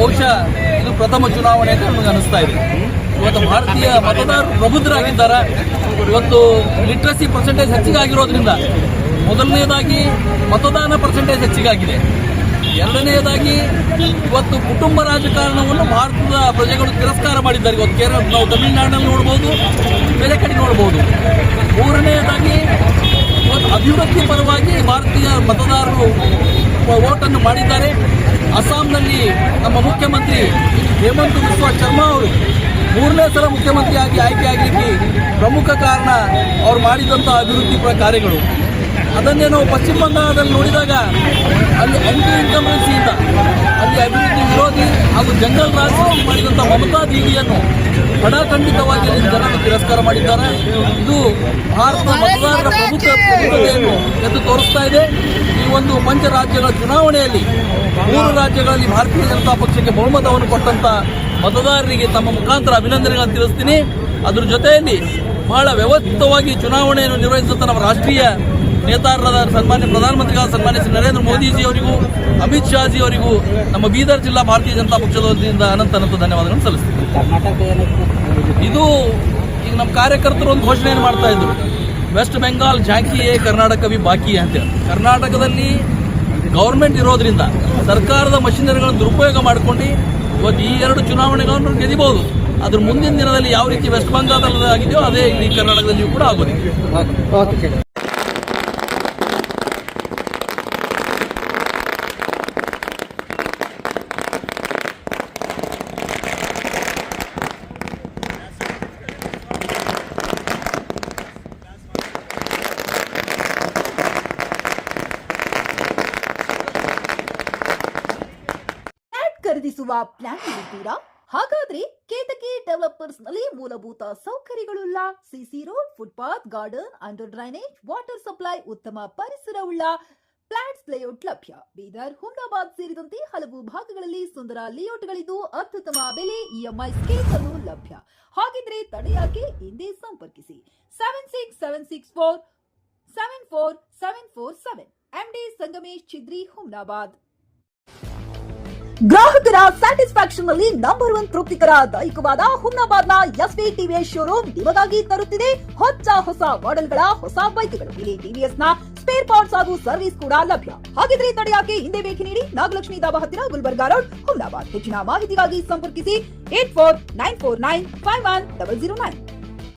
ಬಹುಶಃ ಇದು ಪ್ರಥಮ ಚುನಾವಣೆ ಅಂತ ನಮಗೆ ಅನಿಸ್ತಾ ಇದೆ. ಇವತ್ತು ಭಾರತೀಯ ಮತದಾರರು ಪ್ರಬುದ್ಧರಾಗಿದ್ದಾರೆ. ಇವತ್ತು ಲಿಟ್ರಸಿ ಪರ್ಸೆಂಟೇಜ್ ಹೆಚ್ಚಿಗಾಗಿರೋದ್ರಿಂದ ಮೊದಲನೇದಾಗಿ ಮತದಾನ ಪರ್ಸೆಂಟೇಜ್ ಹೆಚ್ಚಿಗಾಗಿದೆ. ಎರಡನೆಯದಾಗಿ ಇವತ್ತು ಕುಟುಂಬ ರಾಜಕಾರಣವನ್ನು ಭಾರತದ ಪ್ರಜೆಗಳು ತಿರಸ್ಕಾರ ಮಾಡಿದ್ದಾರೆ. ಇವತ್ತು ಕೇರಳ, ನಾವು ತಮಿಳುನಾಡಿನಲ್ಲಿ ನೋಡ್ಬೋದು, ಬೇರೆ ಕಡೆ ನೋಡ್ಬೋದು. ಮೂರನೆಯದಾಗಿ ಇವತ್ತು ಅಭಿವೃದ್ಧಿ ಪರವಾಗಿ ಭಾರತೀಯ ಮತದಾರರು ವೋಟನ್ನು ಮಾಡಿದ್ದಾರೆ. ಅಸ್ಸಾಂನಲ್ಲಿ ನಮ್ಮ ಮುಖ್ಯಮಂತ್ರಿ ಹೇಮಂತ್ ಬಿಸ್ವಾ ಶರ್ಮಾ ಅವರು 3ನೇ ಸಲ ಮುಖ್ಯಮಂತ್ರಿಯಾಗಿ ಆಯ್ಕೆಯಾಗಲಿಕ್ಕೆ ಪ್ರಮುಖ ಕಾರಣ ಅವರು ಮಾಡಿದಂಥ ಅಭಿವೃದ್ಧಿ ಕಾರ್ಯಗಳು. ಅದನ್ನೇ ನಾವು ಪಶ್ಚಿಮ ಬಂಗಾಳದಲ್ಲಿ ನೋಡಿದಾಗ ಅಲ್ಲಿ ಆಂಟಿ ಇನ್ಕಂಬೆನ್ಸಿಯಿಂದ ಅಲ್ಲಿ ಅಭಿವೃದ್ಧಿ ವಿರೋಧಿ ಹಾಗೂ ಜಂಗಲ್ ರಾಜ್ ಮಾಡಿದಂಥ ಮಮತಾ ದೀದಿಯನ್ನು ಖಡಾಖಂಡಿತವಾಗಿ ಜನರು ತಿರಸ್ಕಾರ ಮಾಡಿದ್ದಾರೆ. ಇದು ಭಾರತದ ಮತದಾರರ ಪ್ರಬುದ್ಧತೆಯನ್ನು ಎದ್ದು ತೋರಿಸ್ತಾ ಇದೆ. ಈ ಒಂದು ಪಂಚ ರಾಜ್ಯಗಳ ಚುನಾವಣೆಯಲ್ಲಿ 3 ರಾಜ್ಯಗಳಲ್ಲಿ ಭಾರತೀಯ ಜನತಾ ಪಕ್ಷಕ್ಕೆ ಬಹುಮತವನ್ನು ಕೊಟ್ಟಂತ ಮತದಾರರಿಗೆ ತಮ್ಮ ಮುಖಾಂತರ ಅಭಿನಂದನೆಗಳನ್ನು ತಿಳಿಸ್ತೀನಿ. ಅದರ ಜೊತೆಯಲ್ಲಿ ಬಹಳ ವ್ಯವಸ್ಥಿತವಾಗಿ ಚುನಾವಣೆಯನ್ನು ನಿರ್ವಹಿಸುವಂತ ನಮ್ಮ ರಾಷ್ಟ್ರೀಯ ನೇತಾರರಾದ ಸನ್ಮಾನ್ಯ ಪ್ರಧಾನಮಂತ್ರಿಗಳಾದ ಸನ್ಮಾನ್ಯ ಶ್ರೀ ನರೇಂದ್ರ ಮೋದಿಜಿ ಅವರಿಗೂ, ಅಮಿತ್ ಶಾ ಜಿ ಅವರಿಗೂ ನಮ್ಮ ಬೀದರ್ ಜಿಲ್ಲಾ ಭಾರತೀಯ ಜನತಾ ಪಕ್ಷದ ವತಿಯಿಂದ ಅನಂತ ಧನ್ಯವಾದಗಳನ್ನು ಸಲ್ಲಿಸ್ತೀನಿ. ಇದು ಈಗ ನಮ್ಮ ಕಾರ್ಯಕರ್ತರು ಒಂದು ಘೋಷಣೆಯನ್ನು ಮಾಡ್ತಾ ಇದ್ರು, ವೆಸ್ಟ್ ಬೆಂಗಾಲ್ ಝಾಂಕಿಯೇ ಕರ್ನಾಟಕ ಬಿ ಬಾಕಿ ಅಂತೇಳಿ. ಕರ್ನಾಟಕದಲ್ಲಿ ಗೌರ್ಮೆಂಟ್ ಇರೋದ್ರಿಂದ ಸರ್ಕಾರದ ಮಷಿನರಿಗಳನ್ನು ದುರುಪಯೋಗ ಮಾಡಿಕೊಂಡು ಇವತ್ತು ಈ 2 ಚುನಾವಣೆಗಳನ್ನು ಗೆದಿಬಹುದು. ಅದ್ರ ಮುಂದಿನ ದಿನದಲ್ಲಿ ಯಾವ ರೀತಿ ವೆಸ್ಟ್ ಬೆಂಗಾಲ್ದಲ್ಲಿ ಆಗಿದೆಯೋ ಅದೇ ಈ ಕರ್ನಾಟಕದಲ್ಲಿಯೂ ಕೂಡ ಆಗೋದಿದೆ. ಖರೀದಿಸುವ ಪ್ಲಾನ್ ಇದ್ದೀರಾ? ಹಾಗಾದ್ರೆ ಕೇತಕಿ ಡೆವಲಪರ್ಸ್ ನಲ್ಲಿ ಮೂಲಭೂತ ಸೌಕರ್ಯಗಳುಳ್ಳ CC road, footpath, garden, under drainage, water supply, ಉತ್ತಮ ಪರಿಸರವುಳ್ಳ ಫ್ಲಾಟ್ಸ್ ಲೇಔಟ್ ಲಭ್ಯ. ಬೀದರ್, ಹುಮ್ನಾಬಾದ್ ಸೇರಿದಂತೆ ಹಲವು ಭಾಗಗಳಲ್ಲಿ ಸುಂದರ ಲೇಔಟ್ಗಳಿದ್ದು ಅತ್ಯುತ್ತಮ ಬೆಲೆ, ಇಎಂಐ ಸ್ಕೀಮ್ ಅನ್ನು ಲಭ್ಯ. ಹಾಗಿದ್ರೆ ತಡೆಯಾಕೆ? ಹಿಂದೆ ಸಂಪರ್ಕಿಸಿ 7676474747 MD ಸಂಗಮೇಶ್ ಚಿದ್ರಿ, ಹುಮ್ನಾಬಾದ್. ಗ್ರಾಹಕರ ಸ್ಯಾಟಿಸ್ಫ್ಯಾಕ್ಷನ್ ನಲ್ಲಿ ನಂಬರ್ 1 ತೃಪ್ತಿಕರ ದೈಹಿಕವಾದ ಹುಮ್ನಾಬಾದ್ನ ಎಸ್ವಿ ಟಿವಿಎಸ್ ಶೋರೂಮ್ ನಿಮಗಾಗಿ ತರುತ್ತಿದೆ ಹೊಸ ಮಾಡೆಲ್ಗಳ ಹೊಸ ಬೈಕ್ಗಳು. ಇಲ್ಲಿ ಟಿವಿಎಸ್ ನ ಸ್ಪೇರ್ ಪಾರ್ಟ್ಸ್ ಹಾಗೂ ಸರ್ವಿಸ್ ಕೂಡ ಲಭ್ಯ. ಹಾಗಿದ್ರೆ ತಡೆಯಾಕೆ? ಹಿಂದೆ ಭೇಟಿ ನೀಡಿ, ನಾಗಲಕ್ಷ್ಮಿ ದಾಬಾ ಹತ್ತಿರ, ಗುಲ್ಬರ್ಗಾ ರೋಡ್, ಹುಮ್ನಾಬಾದ್. ಹೆಚ್ಚಿನ ಮಾಹಿತಿಗಾಗಿ ಸಂಪರ್ಕಿಸಿ 8494951009.